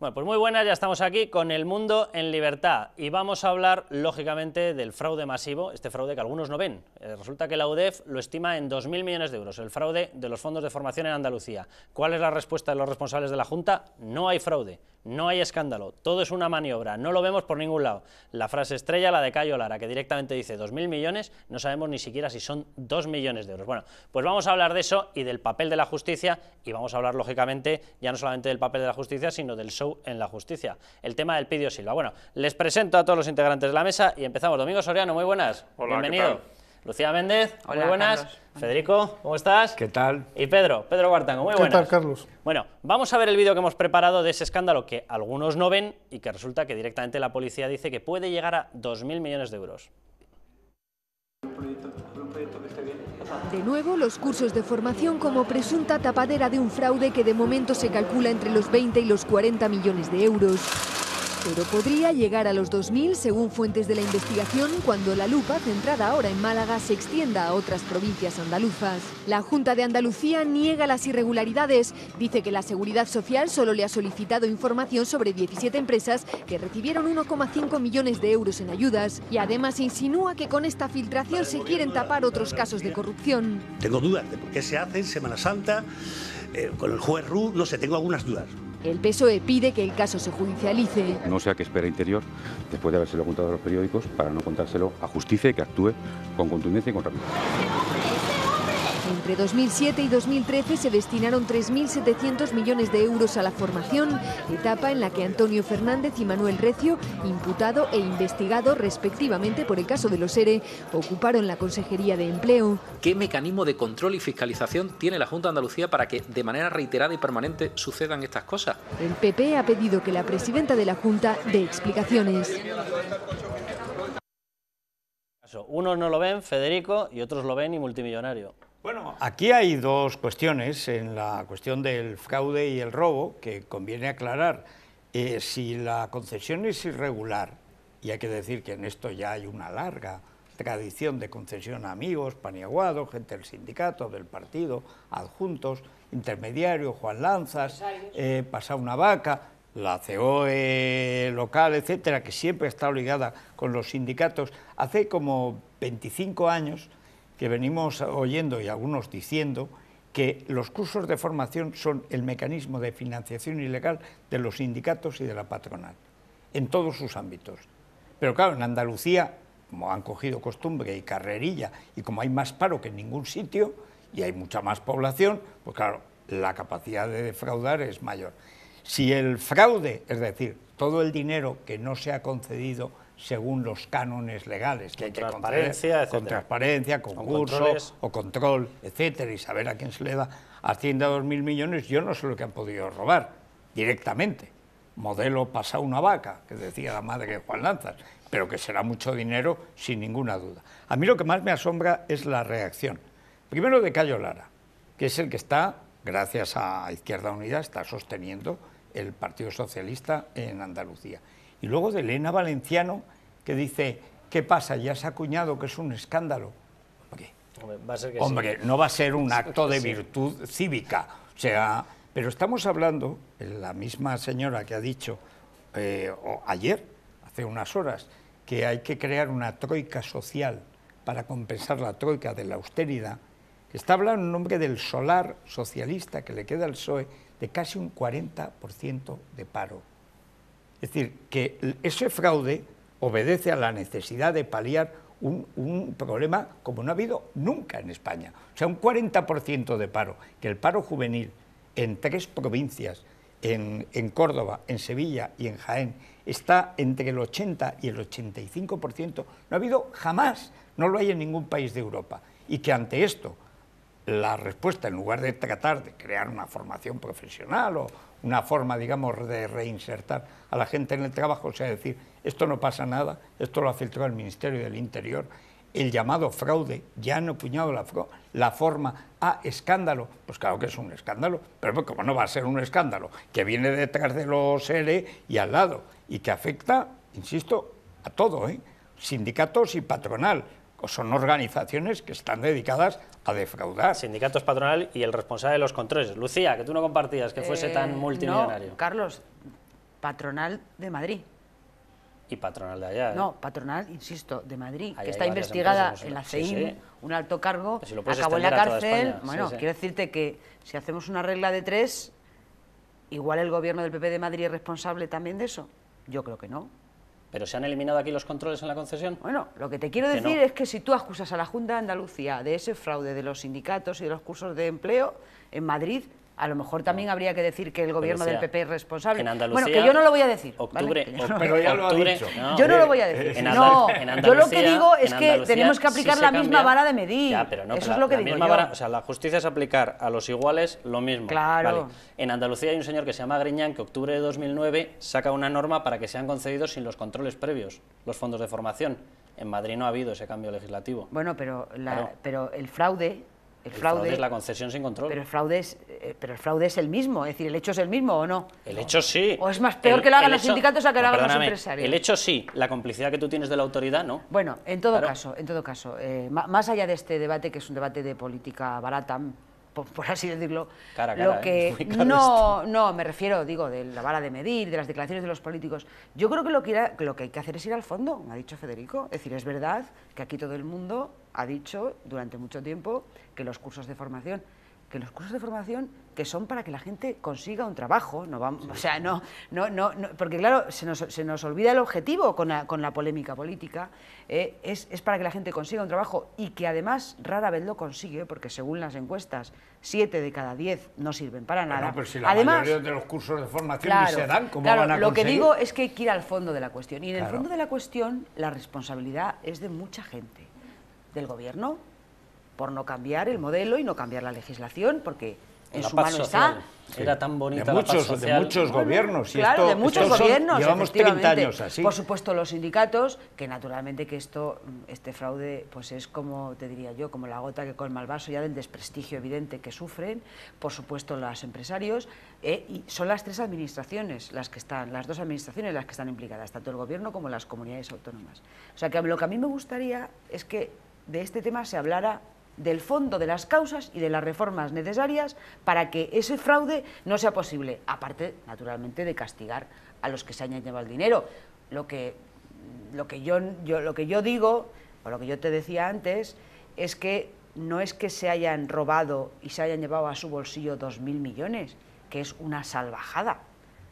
Bueno, pues muy buenas, ya estamos aquí con El Mundo en Libertad y vamos a hablar, lógicamente, del fraude masivo, este fraude que algunos no ven. Resulta que la UDEF lo estima en 2.000 millones de euros, el fraude de los fondos de formación en Andalucía. ¿Cuál es la respuesta de los responsables de la Junta? No hay fraude, no hay escándalo, todo es una maniobra, no lo vemos por ningún lado. La frase estrella, la de Cayo Lara, que directamente dice 2.000 millones, no sabemos ni siquiera si son 2 millones de euros. Bueno, pues vamos a hablar de eso y del papel de la justicia, y vamos a hablar, lógicamente, ya no solamente del papel de la justicia, sino del show en la justicia, el tema del Pidio Silva. Bueno, les presento a todos los integrantes de la mesa y empezamos. Domingo Soriano, muy buenas. Hola, bienvenido. Lucía Méndez, hola, muy buenas. Carlos. Federico, ¿cómo estás? ¿Qué tal? Y Pedro Guartango, muy buenas. ¿Qué tal, Carlos? Bueno, vamos a ver el vídeo que hemos preparado de ese escándalo que algunos no ven y que resulta que directamente la policía dice que puede llegar a 2.000 millones de euros. De nuevo, los cursos de formación como presunta tapadera de un fraude que de momento se calcula entre los 20 y los 40 millones de euros. Pero podría llegar a los 2.000 según fuentes de la investigación cuando la lupa, centrada ahora en Málaga, se extienda a otras provincias andaluzas. La Junta de Andalucía niega las irregularidades. Dice que la Seguridad Social solo le ha solicitado información sobre 17 empresas que recibieron 1,5 millones de euros en ayudas. Y además insinúa que con esta filtración se quieren tapar otros casos de corrupción. Tengo dudas de por qué se hace en Semana Santa, con el juez Ruz, no sé, tengo algunas dudas. El PSOE pide que el caso se judicialice. No sé a qué espera Interior, después de habérselo contado a los periódicos, para no contárselo a justicia y que actúe con contundencia y con rapidez. Entre 2007 y 2013 se destinaron 3.700 millones de euros a la formación, etapa en la que Antonio Fernández y Manuel Recio, imputado e investigado respectivamente por el caso de los ERE, ocuparon la Consejería de Empleo. ¿Qué mecanismo de control y fiscalización tiene la Junta de Andalucía para que de manera reiterada y permanente sucedan estas cosas? El PP ha pedido que la presidenta de la Junta dé explicaciones. Unos no lo ven, Federico, y otros lo ven y multimillonario. Bueno, aquí hay dos cuestiones, en la cuestión del fraude y el robo, que conviene aclarar. Si la concesión es irregular, y hay que decir que en esto ya hay una larga tradición de concesión a amigos, Paniaguado, gente del sindicato, del partido, adjuntos, intermediarios, Juan Lanzas, Pasar una Vaca, la COE local, etcétera, que siempre ha estado ligada con los sindicatos. Hace como 25 años que venimos oyendo y algunos diciendo que los cursos de formación son el mecanismo de financiación ilegal de los sindicatos y de la patronal, en todos sus ámbitos. Pero claro, en Andalucía, como han cogido costumbre y carrerilla, y como hay más paro que en ningún sitio, y hay mucha más población, pues claro, la capacidad de defraudar es mayor. Si el fraude, es decir, todo el dinero que no se ha concedido según los cánones legales que hay que conceder, con transparencia, concurso o control, etcétera, y saber a quién se le da, asciende a 2.000 millones, yo no sé lo que han podido robar directamente. Modelo Pasar una Vaca, que decía la madre de Juan Lanzas, pero que será mucho dinero sin ninguna duda. A mí lo que más me asombra es la reacción. Primero de Cayo Lara, que es el que está, gracias a Izquierda Unida, está sosteniendo el Partido Socialista en Andalucía. Y luego de Elena Valenciano, que dice, ¿qué pasa? Ya se ha acuñado que es un escándalo. Hombre, no va a ser un acto de virtud cívica. O sea, pero estamos hablando, la misma señora que ha dicho ayer, hace unas horas, que hay que crear una troika social para compensar la troika de la austeridad, está hablando en nombre del solar socialista que le queda al PSOE de casi un 40% de paro. Es decir, que ese fraude obedece a la necesidad de paliar un problema como no ha habido nunca en España. O sea, un 40% de paro, que el paro juvenil en 3 provincias, en Córdoba, en Sevilla y en Jaén, está entre el 80 y el 85%, no ha habido jamás, no lo hay en ningún país de Europa. Y que ante esto, la respuesta, en lugar de tratar de crear una formación profesional o una forma, digamos, de reinsertar a la gente en el trabajo, o sea, decir, esto no pasa nada, esto lo ha filtrado el Ministerio del Interior, el llamado fraude, ya han acuñado la forma a escándalo, pues claro que es un escándalo, pero como no va a ser un escándalo, que viene detrás de los ERE y al lado, y que afecta, insisto, a todo, sindicatos y patronal, son organizaciones que están dedicadas a defraudar. Sindicatos, patronal y el responsable de los controles. Lucía, que tú no compartías que fuese tan multimillonario. No, Carlos, patronal de Madrid. Y patronal de allá. No, patronal, insisto, de Madrid, Ahí que hay está varias investigada empresas, en la sí, CEIM, sí. un alto cargo, Pero si lo puedes acabó en la extender a toda cárcel. España, Bueno, sí. quiero decirte que si hacemos una regla de 3, igual el gobierno del PP de Madrid es responsable también de eso. Yo creo que no. ¿Pero se han eliminado aquí los controles en la concesión? Bueno, lo que te quiero Que decir no. es que si tú acusas a la Junta de Andalucía de ese fraude de los sindicatos y de los cursos de empleo en Madrid, a lo mejor también habría que decir que el gobierno del decía, PP es responsable. en Andalucía, Bueno, que yo no lo voy a decir. ¿vale? Octubre, Que yo no- Pero ya lo ha octubre, dicho. Yo no lo voy a decir. En No, Andalucía- yo lo que digo es en que Andalucía tenemos que aplicar sí se la misma cambia. vara de medir. Ya, pero no, Eso pero es lo que la digo misma yo. vara, o sea, la justicia es aplicar a los iguales lo mismo. Claro. Vale. En Andalucía hay un señor que se llama Griñán que octubre de 2009 saca una norma para que sean concedidos sin los controles previos los fondos de formación. En Madrid no ha habido ese cambio legislativo. Bueno, pero, Claro. pero el fraude... El fraude es la concesión sin control. pero el fraude es el mismo, es decir, ¿el hecho es el mismo o no? El hecho sí. ¿O es más peor que lo hagan El los hecho- sindicatos a que lo No, hagan los perdóname, empresarios? El hecho sí, la complicidad que tú tienes de la autoridad no. Bueno, en todo Claro. caso, más allá de este debate, que es un debate de política barata, por así decirlo, Cara, lo que muy caro no me refiero, digo, de la vara de medir, de las declaraciones de los políticos. Yo creo que lo que hay que hacer es ir al fondo, me ha dicho Federico. Es decir, es verdad que aquí todo el mundo ha dicho durante mucho tiempo que los cursos de formación que son para que la gente consiga un trabajo, no vamos, o sea, no, porque claro, se nos olvida el objetivo con la polémica política, es para que la gente consiga un trabajo y que además rara vez lo consigue, porque según las encuestas, 7 de cada 10 no sirven para nada. No, pero si la además, mayoría de los cursos de formación claro, ni se dan, ¿cómo claro, van a lo que conseguir? digo es que hay que ir al fondo de la cuestión, y en el Claro. fondo de la cuestión la responsabilidad es de mucha gente, del gobierno, por no cambiar el modelo y no cambiar la legislación, porque en La su paz mano social. está. Era tan bonita De la paz muchos, social. de muchos gobiernos. Y Claro, esto- de muchos estos son- gobiernos, llevamos 30 efectivamente. años así. Por supuesto, los sindicatos, que naturalmente que este fraude pues es como, te diría yo, como la gota que colma el vaso ya del desprestigio evidente que sufren. Por supuesto, los empresarios, y son las dos administraciones las que están implicadas, tanto el gobierno como las comunidades autónomas. O sea, que lo que a mí me gustaría es que de este tema se hablara del fondo de las causas y de las reformas necesarias para que ese fraude no sea posible, aparte, naturalmente, de castigar a los que se hayan llevado el dinero. Lo que yo digo, o lo que yo te decía antes, es que no es que se hayan robado y se hayan llevado a su bolsillo 2.000 millones, que es una salvajada.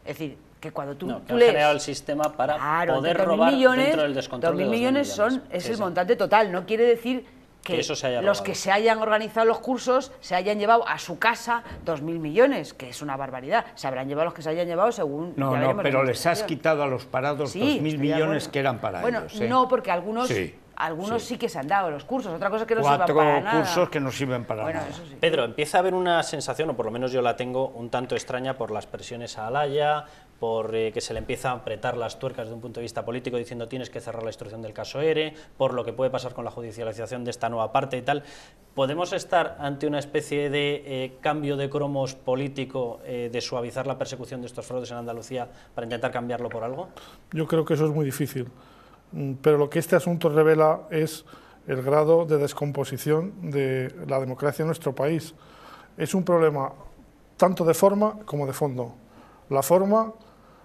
Es decir, que cuando tú Que han lees... generado el sistema para Claro, poder 2.000 robar millones, dentro del descontrol de 2.000 millones es Sí, el sí. montante total. No quiere decir que Que eso se haya los robado. que se hayan organizado los cursos se hayan llevado a su casa 2.000 millones, que es una barbaridad. Se habrán llevado los que se hayan llevado según... No, ya no, veremos pero en les has administración. quitado a los parados Sí, 2.000 estoy de millones acuerdo. que eran para bueno, ellos. ¿eh? no, porque algunos Sí, sí que se han dado los cursos. Otra cosa es que no sirvan 4 para nada. cursos que no sirven para Bueno, nada. eso sí. Pedro, empieza a haber una sensación, o por lo menos yo la tengo, un tanto extraña por las presiones a Alaya, por que se le empieza a apretar las tuercas desde un punto de vista político diciendo tienes que cerrar la instrucción del caso ERE, por lo que puede pasar con la judicialización de esta nueva parte y tal. ¿Podemos estar ante una especie de cambio de cromos político, de suavizar la persecución de estos fraudes en Andalucía para intentar cambiarlo por algo? Yo creo que eso es muy difícil, pero lo que este asunto revela es el grado de descomposición de la democracia en nuestro país. Es un problema tanto de forma como de fondo. La forma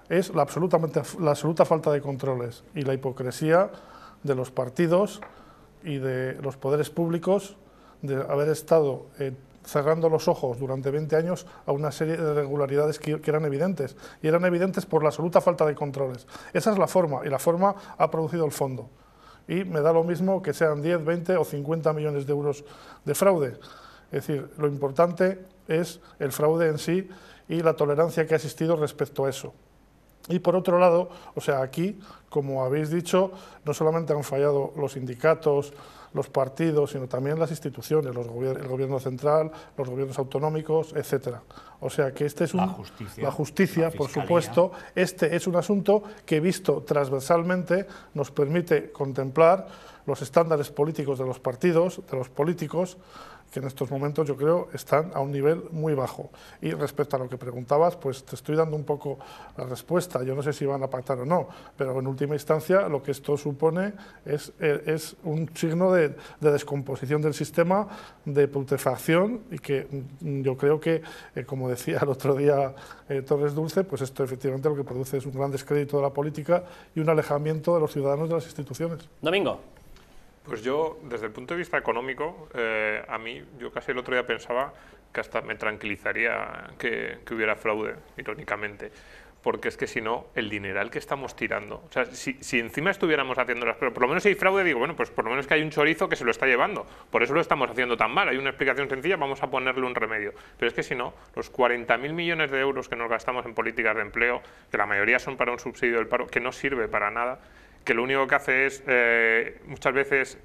es la absoluta falta de controles y la hipocresía de los partidos y de los poderes públicos de haber estado cerrando los ojos durante 20 años a una serie de irregularidades que eran evidentes, y eran evidentes por la absoluta falta de controles. Esa es la forma, y la forma ha producido el fondo. Y me da lo mismo que sean 10, 20 o 50 millones de euros de fraude. Es decir, lo importante es el fraude en sí y la tolerancia que ha existido respecto a eso. Y por otro lado, o sea, aquí, como habéis dicho, no solamente han fallado los sindicatos, los partidos, sino también las instituciones, el gobierno central, los gobiernos autonómicos, etcétera. O sea que este es La justicia, la por fiscalía. supuesto, este es un asunto que, visto transversalmente, nos permite contemplar los estándares políticos de los partidos, de los políticos, que en estos momentos yo creo están a un nivel muy bajo. Y respecto a lo que preguntabas, pues te estoy dando un poco la respuesta. Yo no sé si van a pactar o no, pero en última instancia lo que esto supone es un signo de descomposición del sistema, de putrefacción, y que yo creo que, como decía el otro día Torres Dulce, pues esto efectivamente lo que produce es un gran descrédito de la política y un alejamiento de los ciudadanos de las instituciones. Domingo. Pues yo, desde el punto de vista económico, yo casi el otro día pensaba que hasta me tranquilizaría que hubiera fraude, irónicamente, porque es que si no, el dineral que estamos tirando, o sea, si encima estuviéramos haciéndolas, pero por lo menos si hay fraude, digo, bueno, pues por lo menos que hay un chorizo que se lo está llevando, por eso lo estamos haciendo tan mal, hay una explicación sencilla, vamos a ponerle un remedio, pero es que si no, los 40.000 millones de euros que nos gastamos en políticas de empleo, que la mayoría son para un subsidio del paro, que no sirve para nada, que lo único que hace es muchas veces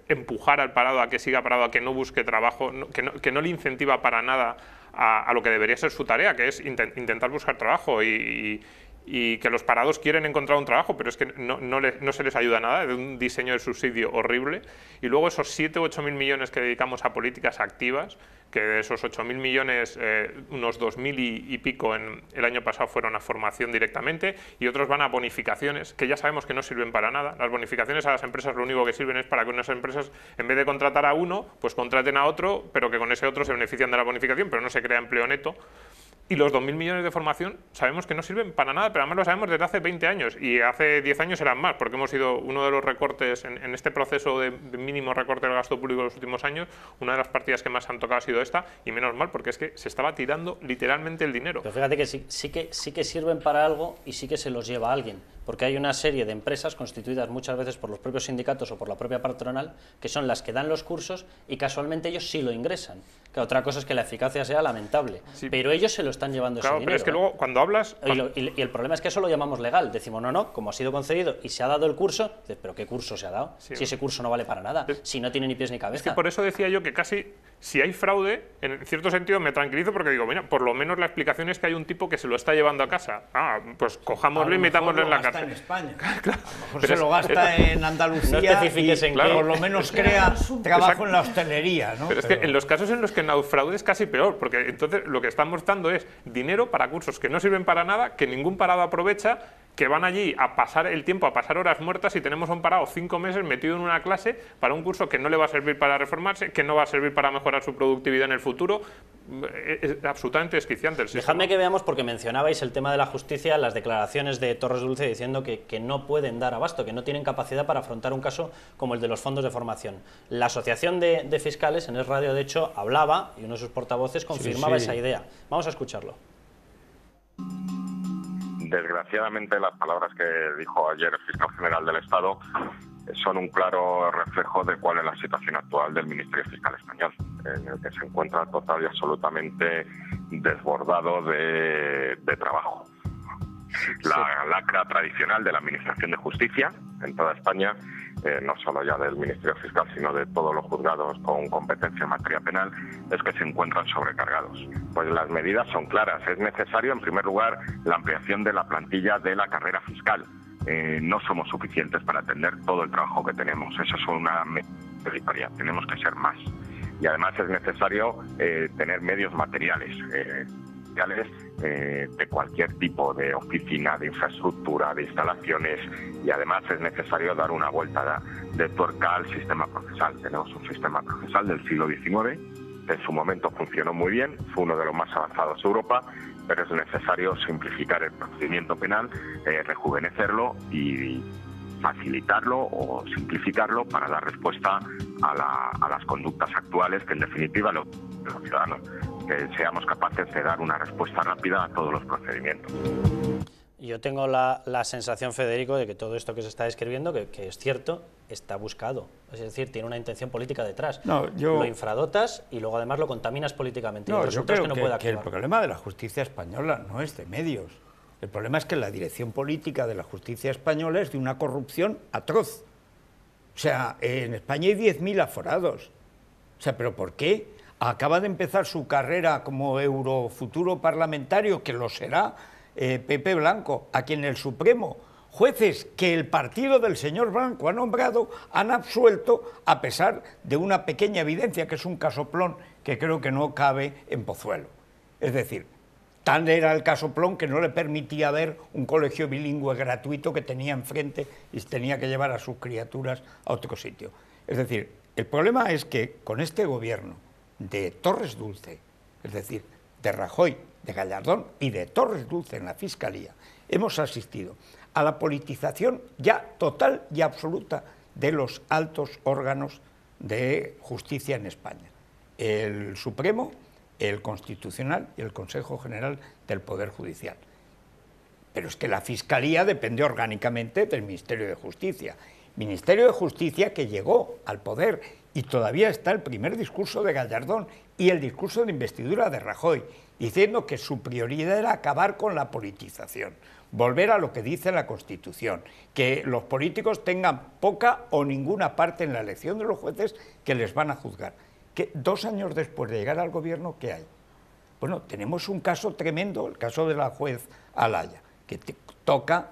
empujar al parado a que siga parado, a que no busque trabajo, que no le incentiva para nada a lo que debería ser su tarea, que es intentar buscar trabajo y que los parados quieren encontrar un trabajo, pero es que no se les ayuda nada, de un diseño de subsidio horrible. Y luego esos 7 o 8.000 millones que dedicamos a políticas activas, que de esos 8.000 millones, unos 2.000 y pico en el año pasado fueron a formación directamente y otros van a bonificaciones, que ya sabemos que no sirven para nada. Las bonificaciones a las empresas lo único que sirven es para que unas empresas, en vez de contratar a uno, pues contraten a otro, pero que con ese otro se benefician de la bonificación, pero no se crea empleo neto. Y los 2.000 millones de formación sabemos que no sirven para nada, pero además lo sabemos desde hace 20 años y hace 10 años eran más, porque hemos sido uno de los recortes en este proceso de mínimo recorte del gasto público de los últimos años, una de las partidas que más han tocado ha sido esta, y menos mal, porque es que se estaba tirando literalmente el dinero. Pero fíjate que sí que sirven para algo y sí que se los lleva a alguien, porque hay una serie de empresas constituidas muchas veces por los propios sindicatos o por la propia patronal, que son las que dan los cursos y casualmente ellos sí lo ingresan. Que otra cosa es que la eficacia sea lamentable, sí, pero ellos se lo están llevando ese dinero. Pero es que luego cuando hablas... Y el problema es que eso lo llamamos legal. Decimos, no, como ha sido concedido y se ha dado el curso, pero ¿qué curso se ha dado? Sí, si ese curso no vale para nada, si no tiene ni pies ni cabeza. Es que por eso decía yo que casi, si hay fraude, en cierto sentido me tranquilizo porque digo, mira, por lo menos la explicación es que hay un tipo que se lo está llevando a casa. Pues cojámoslo y metámoslo en la cárcel. En España. Claro. A lo mejor se lo gasta en Andalucía, no especifiques en qué. Por lo menos crea trabajo en la hostelería, ¿no? Pero es que en los casos en los que no hay fraude es casi peor, porque entonces lo que estamos dando es dinero para cursos que no sirven para nada, que ningún parado aprovecha, que van allí a pasar el tiempo, a pasar horas muertas, y tenemos a un parado 5 meses metido en una clase para un curso que no le va a servir para reformarse, que no va a servir para mejorar su productividad en el futuro. Es absolutamente desquiciante el sistema. Dejadme que veamos, porque mencionabais el tema de la justicia, las declaraciones de Torres Dulce diciendo que no pueden dar abasto, que no tienen capacidad para afrontar un caso como el de los fondos de formación. La Asociación de Fiscales en Es Radio, de hecho, hablaba, y uno de sus portavoces confirmaba esa idea. Vamos a escucharlo. Desgraciadamente, las palabras que dijo ayer el fiscal general del Estado son un claro reflejo de cuál es la situación actual del Ministerio Fiscal español, en el que se encuentra total y absolutamente desbordado de trabajo. La lacra tradicional de la Administración de Justicia en toda España, no solo ya del Ministerio Fiscal, sino de todos los juzgados con competencia en materia penal, es que se encuentran sobrecargados. Pues las medidas son claras. Es necesario, en primer lugar, la ampliación de la plantilla de la carrera fiscal. No somos suficientes para atender todo el trabajo que tenemos. Eso es una medida. Tenemos que ser más. Y además es necesario tener medios materiales. De cualquier tipo de oficina, de infraestructura, de instalaciones, y además es necesario dar una vuelta de tuerca al sistema procesal. Tenemos un sistema procesal del siglo XIX, que en su momento funcionó muy bien, fue uno de los más avanzados de Europa, pero es necesario simplificar el procedimiento penal, rejuvenecerlo y facilitarlo o simplificarlo para dar respuesta a las conductas actuales, que en definitiva los ciudadanos, que seamos capaces de dar una respuesta rápida a todos los procedimientos. Yo tengo la sensación, Federico, de que todo esto que se está describiendo, que es cierto, está buscado. Es decir, tiene una intención política detrás. Lo infradotas y luego además lo contaminas políticamente. No, yo creo que el problema de la justicia española no es de medios. El problema es que la dirección política de la justicia española es de una corrupción atroz. O sea, en España hay 10.000 aforados. O sea, ¿pero por qué? Acaba de empezar su carrera como eurofuturo parlamentario, que lo será, Pepe Blanco, a quien el Supremo jueces que el partido del señor Blanco ha nombrado han absuelto a pesar de una pequeña evidencia, que es un casoplón que creo que no cabe en Pozuelo. Es decir, tan era el casoplón que no le permitía ver un colegio bilingüe gratuito que tenía enfrente y tenía que llevar a sus criaturas a otro sitio. Es decir, el problema es que con este gobierno de Torres Dulce, es decir, de Rajoy, de Gallardón y de Torres Dulce en la Fiscalía, hemos asistido a la politización ya total y absoluta de los altos órganos de justicia en España. El Supremo, el Constitucional y el Consejo General del Poder Judicial. Pero es que la Fiscalía depende orgánicamente del Ministerio de Justicia. Ministerio de Justicia que llegó al poder y todavía está el primer discurso de Gallardón y el discurso de investidura de Rajoy, diciendo que su prioridad era acabar con la politización, volver a lo que dice la Constitución, que los políticos tengan poca o ninguna parte en la elección de los jueces que les van a juzgar. Que 2 años después de llegar al gobierno, ¿qué hay? Bueno, tenemos un caso tremendo, el caso de la juez Alaya, que toca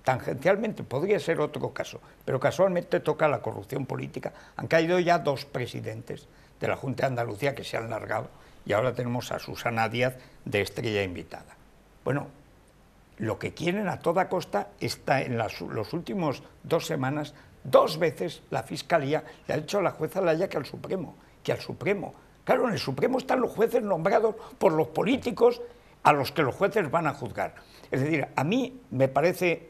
tangencialmente, podría ser otro caso, pero casualmente toca la corrupción política. Han caído ya 2 presidentes de la Junta de Andalucía que se han largado y ahora tenemos a Susana Díaz de estrella invitada. Bueno, lo que quieren a toda costa está en los últimos 2 semanas, 2 veces la Fiscalía le ha dicho a la juez Alaya que al Supremo. Claro, en el Supremo están los jueces nombrados por los políticos a los que los jueces van a juzgar. Es decir, a mí me parece,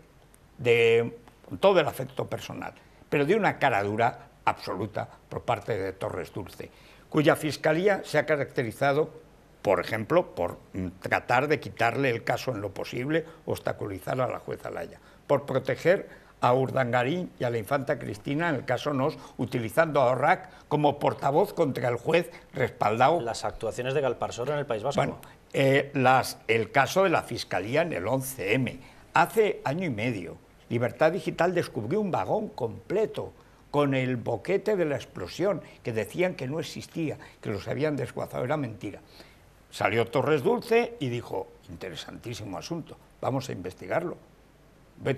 con todo el afecto personal, pero de una caradura absoluta por parte de Torres Dulce, cuya Fiscalía se ha caracterizado, por ejemplo, por tratar de quitarle el caso en lo posible, obstaculizar a la juez Alaya, por proteger a Urdangarín y a la infanta Cristina, en el caso Nos, utilizando a Orrac como portavoz contra el juez respaldado. Las actuaciones de Galparsoro en el País Vasco. Bueno, el caso de la Fiscalía en el 11M. Hace año y medio, Libertad Digital descubrió un vagón completo con el boquete de la explosión, que decían que no existía, que los habían desguazado, era mentira. Salió Torres Dulce y dijo, interesantísimo asunto, vamos a investigarlo.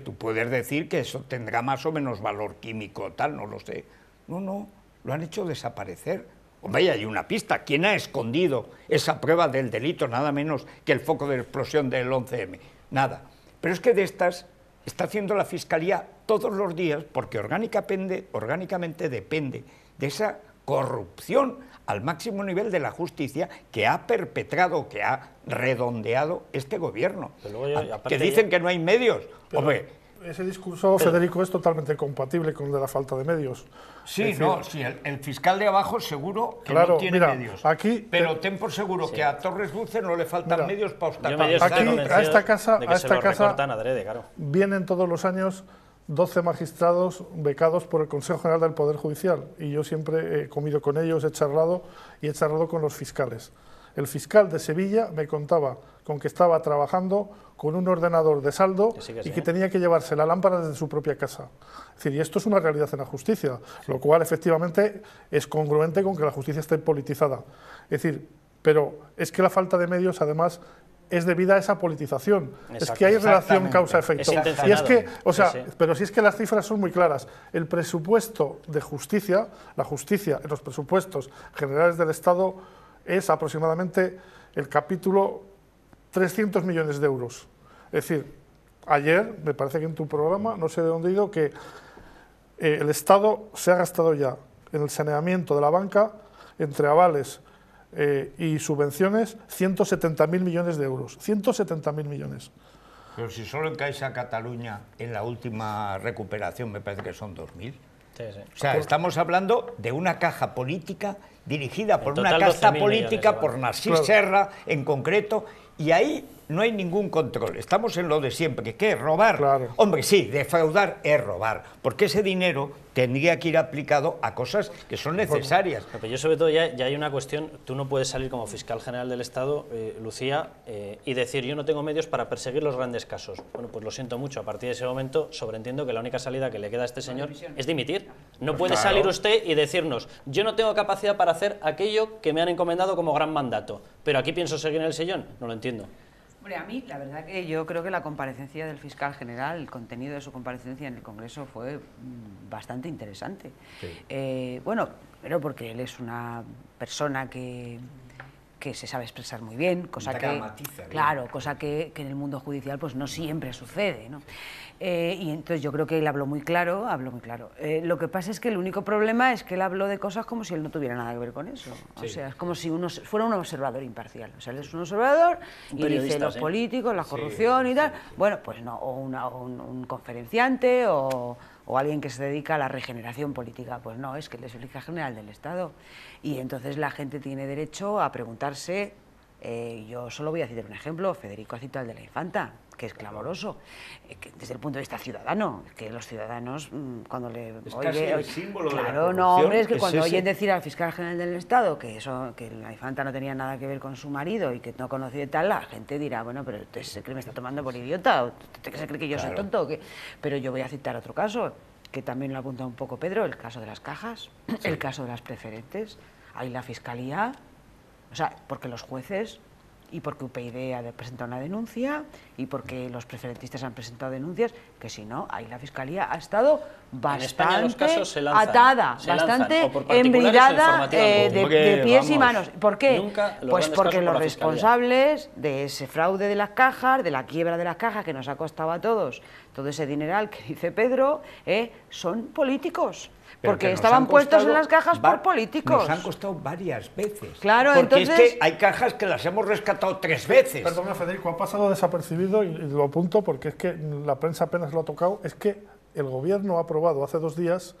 Tú puedes decir que eso tendrá más o menos valor químico, tal, no lo sé. No, lo han hecho desaparecer. Hombre, hay una pista. ¿Quién ha escondido esa prueba del delito, nada menos que el foco de explosión del 11M? Nada. Pero es que de estas está haciendo la Fiscalía todos los días, porque orgánicamente depende de esa corrupción al máximo nivel de la justicia que ha perpetrado, que ha redondeado este gobierno. Que dicen que no hay medios. Hombre, ese discurso, Federico, es totalmente compatible con el de la falta de medios. Sí, el fiscal de abajo seguro que no tiene medios. Pero ten por seguro que a Torres Dulce no le faltan medios para obstaculizar. Aquí, a esta casa vienen todos los años 12 magistrados becados por el Consejo General del Poder Judicial, y yo siempre he comido con ellos, he charlado con los fiscales. El fiscal de Sevilla me contaba con que estaba trabajando con un ordenador de saldo y que tenía que llevarse la lámpara desde su propia casa. Es decir, y esto es una realidad en la justicia, lo cual efectivamente es congruente con que la justicia esté politizada. Es decir, pero es que la falta de medios, además, es debida a esa politización. Es que hay relación causa-efecto. Y es que, pero si es que las cifras son muy claras. El presupuesto de justicia, la justicia en los presupuestos generales del Estado es aproximadamente el capítulo 300 millones de euros. Es decir, ayer, me parece que en tu programa, no sé de dónde he ido, que el Estado se ha gastado ya en el saneamiento de la banca, entre avales y subvenciones, 170.000 millones de euros. 170.000 millones. Pero si solo en Caixa Cataluña, en la última recuperación, me parece que son 2.000. O sea, estamos hablando de una caja política dirigida por una casta política, por Narcís Serra en concreto, y ahí no hay ningún control. Estamos en lo de siempre, ¿qué? ¿Robar? Claro. Hombre, sí, defraudar es robar, porque ese dinero tendría que ir aplicado a cosas que son necesarias. Pero yo sobre todo ya hay una cuestión, tú no puedes salir como fiscal general del Estado, Lucía, y decir yo no tengo medios para perseguir los grandes casos. Bueno, pues lo siento mucho, a partir de ese momento sobreentiendo que la única salida que le queda a este señor es dimitir. No puede salir usted y decirnos yo no tengo capacidad para hacer aquello que me han encomendado como gran mandato, pero aquí pienso seguir en el sillón. No lo entiendo. Hombre, a mí la verdad que yo creo que la comparecencia del fiscal general, el contenido de su comparecencia en el Congreso fue bastante interesante. Sí. Bueno, pero porque él es una persona que se sabe expresar muy bien, cosa que, claro, cosa que en el mundo judicial pues no siempre sucede, ¿no? Y entonces yo creo que él habló muy claro, lo que pasa es que el único problema es que él habló de cosas como si él no tuviera nada que ver con eso. Sí. O sea, es como si uno fuera un observador imparcial. O sea, él es un observador y dice los políticos, la corrupción y tal. Bueno, pues no, o un conferenciante o alguien que se dedica a la regeneración política. Pues no, es que él es el fiscal general del Estado. Y entonces la gente tiene derecho a preguntarse, yo solo voy a citar un ejemplo, Federico ha citado el de la Infanta, que es clamoroso, que desde el punto de vista ciudadano, que los ciudadanos cuando le oye, el símbolo de la corrupción, no, hombre, es que cuando oyen decir al fiscal general del Estado que la Infanta no tenía nada que ver con su marido y que no conocía y tal, la gente dirá, bueno, pero usted se cree que me está tomando por idiota, o usted se cree que yo soy tonto, pero yo voy a citar otro caso, que también lo ha apuntado un poco Pedro, el caso de las cajas, el caso de las preferentes. Ahí la Fiscalía, o sea, porque los jueces y porque UPyD ha presentado una denuncia y porque los preferentistas han presentado denuncias, que si no, ahí la Fiscalía ha estado bastante atada, bastante embridada de pies y manos. ¿Por qué? Pues porque los responsables de ese fraude de las cajas, de la quiebra de las cajas que nos ha costado a todos todo ese dineral que dice Pedro, son políticos. Porque estaban puestos en las cajas por políticos. Nos han costado varias veces. Claro, porque entonces... es que hay cajas que las hemos rescatado 3 veces. Perdona, Federico, ha pasado desapercibido y lo apunto porque es que la prensa apenas lo ha tocado. Es que el Gobierno ha aprobado hace 2 días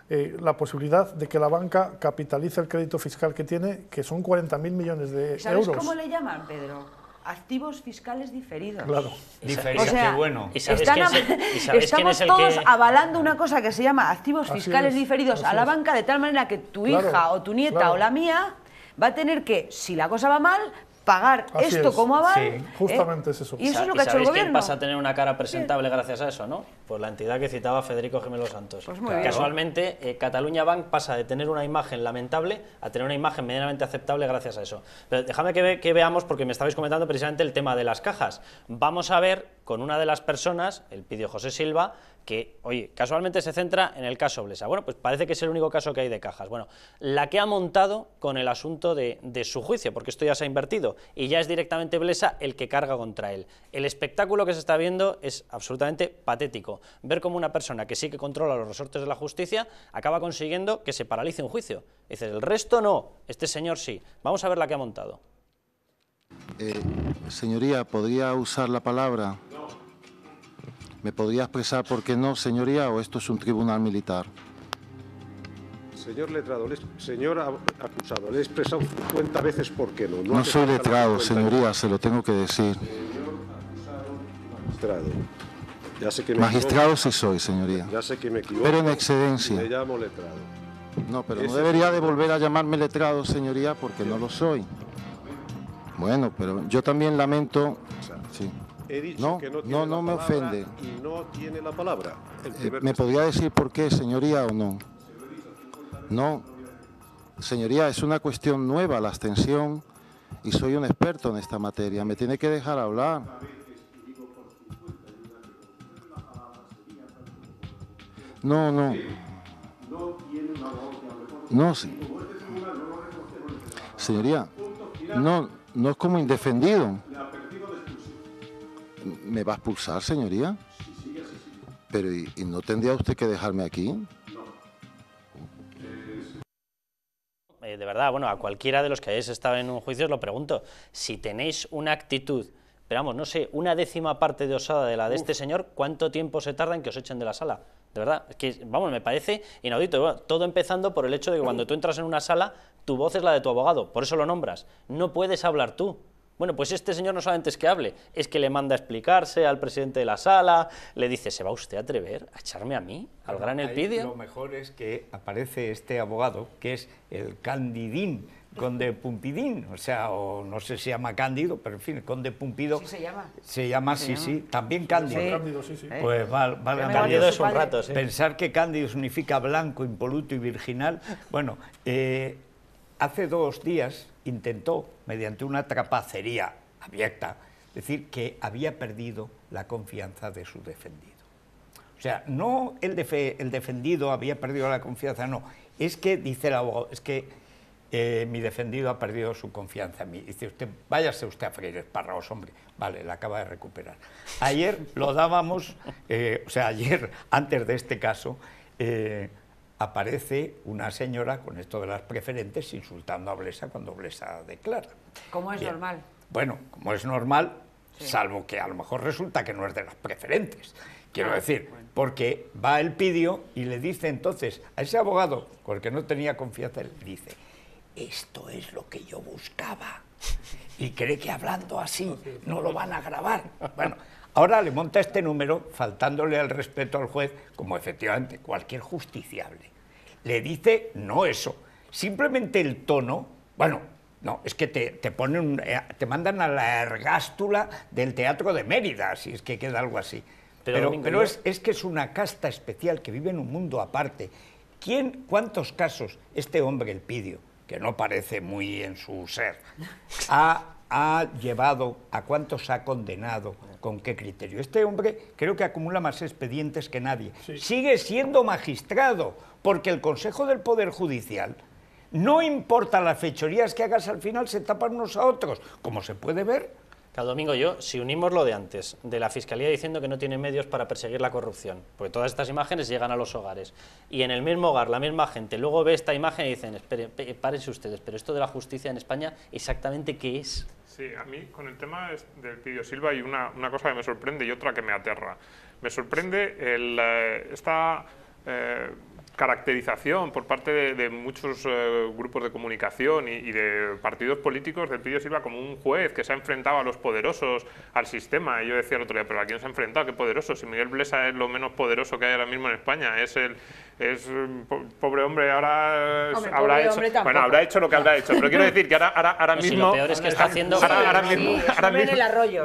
la posibilidad de que la banca capitalice el crédito fiscal que tiene, que son 40.000 millones de euros. ¿Sabes cómo le llaman, Pedro? Activos fiscales diferidos. Claro. Diferidos, o sea, qué bueno. Estamos todos avalando una cosa que se llama activos fiscales diferidos a la banca, de tal manera que tu hija o tu nieta o la mía va a tener que, si la cosa va mal, pagar esto como aval. Sí, justamente es eso. Y eso es lo que ha hecho el Gobierno. ¿Quién pasa a tener una cara presentable gracias a eso, no? Pues la entidad que citaba Federico Gemelo Santos. Pues muy bien. Casualmente, Catalunya Bank pasa de tener una imagen lamentable a tener una imagen medianamente aceptable gracias a eso. Pero déjame que veamos, porque me estabais comentando precisamente el tema de las cajas. Vamos a ver con una de las personas, el Pidio José Silva, que, oye, casualmente se centra en el caso Blesa. Bueno, pues parece que es el único caso que hay de cajas. Bueno, la que ha montado con el asunto de su juicio, porque esto ya se ha invertido, y ya es directamente Blesa el que carga contra él. El espectáculo que se está viendo es absolutamente patético. Ver cómo una persona que sí que controla los resortes de la justicia acaba consiguiendo que se paralice un juicio. Dices, el resto no, este señor sí. Vamos a ver la que ha montado. Señoría, ¿podría usar la palabra? ¿Me podría expresar por qué no, señoría, o esto es un tribunal militar? Señor letrado, señor acusado, le he expresado 50 veces por qué no. No soy letrado, señoría, se lo tengo que decir. Señor acusado, magistrado. Ya sé que me magistrado equivoco, sí soy, señoría. Ya sé que me equivoco. Pero en excedencia. Me llamo letrado. No, pero no debería de volver a llamarme letrado, señoría, porque no lo soy. Bueno, pero yo también lamento... Sí. He dicho que no me ofende. Y no tiene la palabra. ¿Me podría decir por qué, señoría, o no? No, señoría, es una cuestión nueva la abstención y soy un experto en esta materia. Me tiene que dejar hablar. No. No, sí. Señoría, no es como indefendido. ¿Me va a expulsar, señoría? Pero ¿y no tendría usted que dejarme aquí? De verdad, bueno, a cualquiera de los que hayáis estado en un juicio os lo pregunto, si tenéis una actitud, pero vamos, no sé, una décima parte de osada de la de este señor, ¿cuánto tiempo se tarda en que os echen de la sala? De verdad, es que, vamos, me parece inaudito. Bueno, todo empezando por el hecho de que cuando tú entras en una sala, tu voz es la de tu abogado, por eso lo nombras, no puedes hablar tú. Bueno, pues este señor no solamente es que hable, es que le manda a explicarse al presidente de la sala, le dice, ¿se va usted a atrever a echarme a mí, al gran Elpidio? Lo mejor es que aparece este abogado, que es el Candidín, conde Pumpidín, o sea, o no sé si se llama Cándido, pero en fin, el conde Pumpido. Sí se llama. Se llama, sí, también Cándido. Sí. Cándido, sí. Pues vale, Cándido es un rato, sí. Pensar que Cándido significa blanco, impoluto y virginal. Bueno, hace 2 días intentó, mediante una trapacería abierta, decir que había perdido la confianza de su defendido. O sea, no el defendido había perdido la confianza, no. Es que, dice el abogado, es que mi defendido ha perdido su confianza en mí. Dice usted, váyase usted a freír espárragos, hombre. Vale, la acaba de recuperar. Ayer lo dábamos, o sea, ayer, antes de este caso, aparece una señora con esto de las preferentes insultando a Blesa cuando Blesa declara. Como es normal. Bueno, como es normal, salvo que a lo mejor resulta que no es de las preferentes. Quiero decir, porque va el Elpidio y le dice entonces a ese abogado, con el que no tenía confianza, le dice, esto es lo que yo buscaba. Y cree que hablando así no lo van a grabar. Bueno, ahora le monta este número, faltándole al respeto al juez, como efectivamente cualquier justiciable. Le dice, no eso, simplemente el tono, bueno, no, es que te ponen, te mandan a la ergástula del Teatro de Mérida, si es que queda algo así. Pero es que es una casta especial que vive en un mundo aparte. ¿Cuántos casos este hombre, Elpidio, que no parece muy en su ser, ha llevado, a cuántos ha condenado, con qué criterio? Este hombre creo que acumula más expedientes que nadie. Sí. Sigue siendo magistrado, porque el Consejo del Poder Judicial, no importa las fechorías que hagas, al final se tapan unos a otros, como se puede ver. Cada domingo si unimos lo de antes, de la Fiscalía diciendo que no tiene medios para perseguir la corrupción, porque todas estas imágenes llegan a los hogares, y en el mismo hogar la misma gente luego ve esta imagen y dicen, esperen, párense ustedes, pero esto de la justicia en España, ¿exactamente qué es? Sí, a mí con el tema del Elpidio Silva hay una cosa que me sorprende y otra que me aterra. Me sorprende esta caracterización por parte de muchos grupos de comunicación y de partidos políticos del Elpidio Silva como un juez que se ha enfrentado a los poderosos, al sistema. Y yo decía el otro día, ¿pero a quién se ha enfrentado? ¿Qué poderoso? Si Miguel Blesa es lo menos poderoso que hay ahora mismo en España, pobre hombre, ahora habrá hecho lo que habrá hecho, pero quiero decir que ahora mismo... Si lo peor es que está haciendo... Ahora mismo en el arroyo.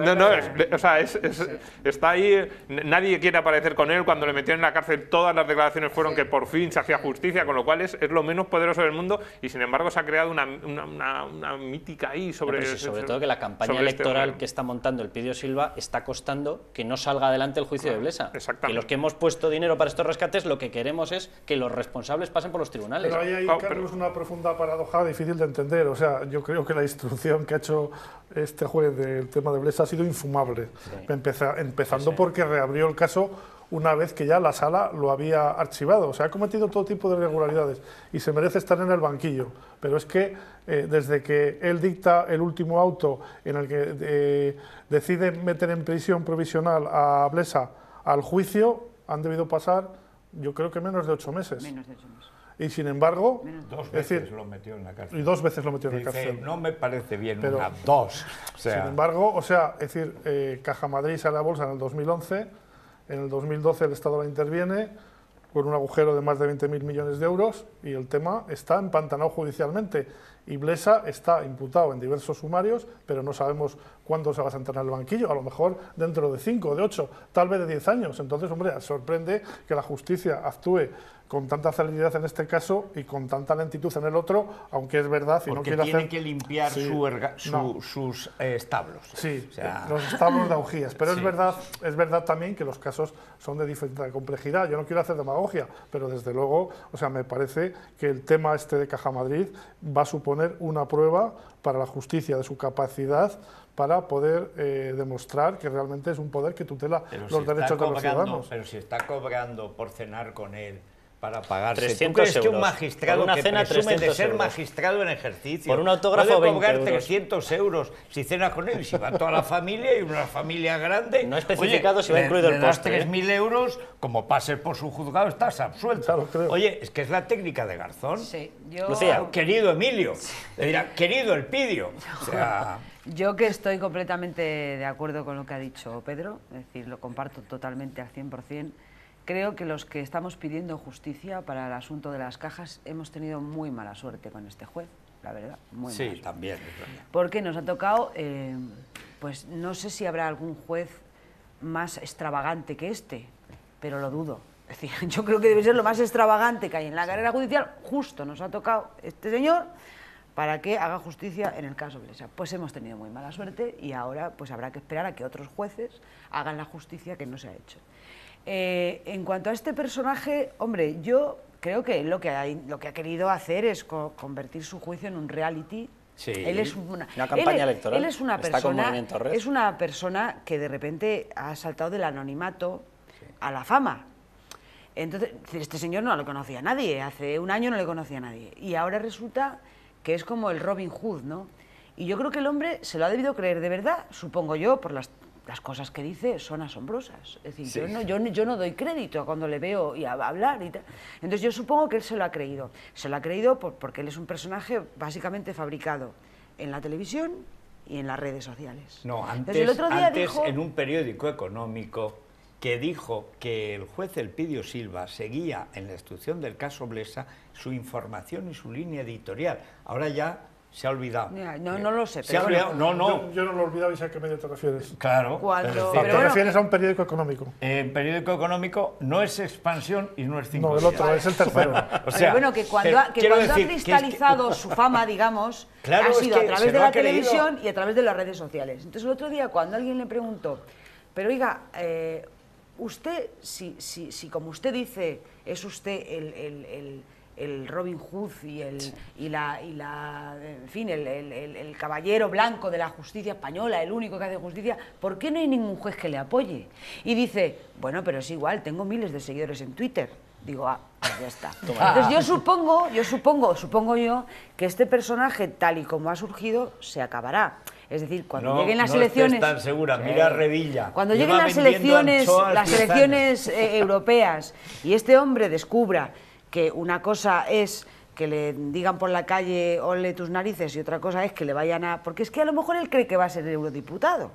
O sea, está ahí, nadie quiere aparecer con él. Cuando le metieron en la cárcel, todas las declaraciones fueron que por fin se hacía justicia, con lo cual es lo menos poderoso del mundo, y sin embargo se ha creado una mítica ahí sobre... sobre todo que la campaña electoral que está montando Elpidio Silva está costando que no salga adelante el juicio de Blesa. Que los que hemos puesto dinero para estos rescates, lo que queremos es que los responsables pasen por los tribunales. Pero ahí hay, Carlos, una profunda paradoja difícil de entender. O sea, yo creo que la instrucción que ha hecho este juez del tema de Blesa ha sido infumable. Empezando porque reabrió el caso una vez que ya la sala lo había archivado. O sea, ha cometido todo tipo de irregularidades y se merece estar en el banquillo. Pero es que desde que él dicta el último auto en el que decide meter en prisión provisional a Blesa al juicio, han debido pasar, yo creo que menos de 8 meses. Menos de 8 meses. Y sin embargo... Dos veces lo metió en la cárcel. Y 2 veces lo metió en la cárcel. No me parece bien, pero, dos. O sea, sin embargo, es decir, Caja Madrid sale a bolsa en el 2011, en el 2012 el Estado la interviene con un agujero de más de 20.000 millones de euros y el tema está empantanado judicialmente. Y Blesa está imputado en diversos sumarios, pero no sabemos cuándo se va a sentar en el banquillo, a lo mejor dentro de 5, de 8, tal vez de 10 años. Entonces, hombre, sorprende que la justicia actúe con tanta celeridad en este caso y con tanta lentitud en el otro, aunque es verdad... Porque no tiene que limpiar sus establos. Sí, o sea... los establos de augías, pero es verdad también que los casos son de diferente complejidad. Yo no quiero hacer demagogia, pero desde luego, o sea, me parece que el tema este de Caja Madrid va a suponer una prueba para la justicia de su capacidad para poder demostrar que realmente es un poder que tutela los derechos de los ciudadanos. Pero si está cobrando por cenar con él, para pagarse. 300 ¿Tú crees euros. Que un magistrado una que cena, presume de ser euros. magistrado en ejercicio por un autógrafo puede cobrar 20 euros. 300 euros si cena con él? Y si va toda la familia y una familia grande... No he especificado si va incluido el postre. 3.000 euros, como pases por su juzgado, estás absuelto. Claro, oye, es que es la técnica de Garzón. Sí, Lucía, querido Emilio, le dirá, querido Elpidio. O sea... Yo que estoy completamente de acuerdo con lo que ha dicho Pedro, es decir, lo comparto totalmente al 100%, creo que los que estamos pidiendo justicia para el asunto de las cajas hemos tenido muy mala suerte con este juez, la verdad. Muy sí, también. Porque nos ha tocado, pues no sé si habrá algún juez más extravagante que este, pero lo dudo. Es decir, yo creo que debe ser lo más extravagante que hay en la carrera judicial. Justo nos ha tocado este señor para que haga justicia en el caso Blesa. Pues hemos tenido muy mala suerte y ahora pues habrá que esperar a que otros jueces hagan la justicia que no se ha hecho. En cuanto a este personaje, hombre, yo creo que lo que ha querido hacer es convertir su juicio en un reality. Sí, él es una campaña electoral. Él es una persona que de repente ha saltado del anonimato a la fama. Entonces, este señor no lo conocía a nadie, hace un año no le conocía a nadie. Y ahora resulta que es como el Robin Hood, ¿no? Y yo creo que el hombre se lo ha debido creer de verdad, supongo yo, por las cosas que dice son asombrosas. Es decir, sí. yo no doy crédito cuando le veo y hablar y tal. Entonces yo supongo que él se lo ha creído. Se lo ha creído porque él es un personaje básicamente fabricado en la televisión y en las redes sociales. No, antes, el otro día dijo, en un periódico económico que dijo que el juez Elpidio Silva seguía en la instrucción del caso Blesa su información y su línea editorial. Ahora ya se ha olvidado. No lo sé, pero bueno, yo no lo he olvidado y sé a qué medio te refieres. Claro. Te refieres a un periódico económico. En periódico económico no es Expansión y no es 5 No, el otro es el tercero. O sea, pero bueno, que cuando ha cristalizado su fama, digamos, claro, ha sido a través de la televisión y a través de las redes sociales. Entonces el otro día cuando alguien le preguntó, pero oiga, usted, si como usted dice, es usted el Robin Hood en fin, el caballero blanco de la justicia española, el único que hace justicia, ¿por qué no hay ningún juez que le apoye? Y dice, bueno, pero es igual, tengo miles de seguidores en Twitter. Digo, pues ya está. Entonces yo supongo que este personaje, tal y como ha surgido, se acabará. Es decir, cuando lleguen las elecciones... No estés tan segura, mira Revilla. Cuando lleguen las elecciones europeas y este hombre descubra que una cosa es que le digan por la calle ole tus narices y otra cosa es que le vayan a... Porque es que a lo mejor él cree que va a ser eurodiputado.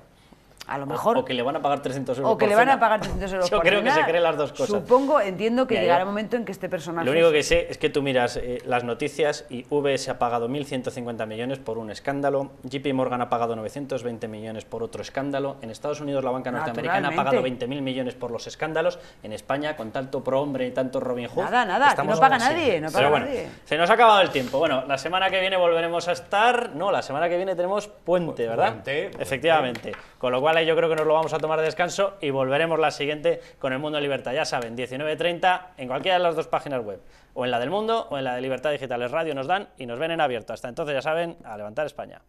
A lo mejor... O que le van a pagar 300 euros o que le van a pagar 300 euros Yo creo que se cree las dos cosas. Entiendo que llegará el momento en que este personaje... Lo único que sé es que tú miras las noticias y se ha pagado 1.150 millones por un escándalo, JP Morgan ha pagado 920 millones por otro escándalo, en Estados Unidos la banca norteamericana ha pagado 20.000 millones por los escándalos, en España, con tanto prohombre y tanto Robin Hood... Nada, que no paga nadie, Pero bueno, se nos ha acabado el tiempo. Bueno, la semana que viene volveremos a estar... No, la semana que viene tenemos puente, ¿verdad? Puente. Efectivamente. Con lo cual yo creo que nos lo vamos a tomar descanso y volveremos la siguiente con El Mundo en Libertad. Ya saben, 19:30 en cualquiera de las dos páginas web, o en la del Mundo o en la de Libertad Digitales Radio nos dan y nos ven en abierto. Hasta entonces, ya saben, a levantar España.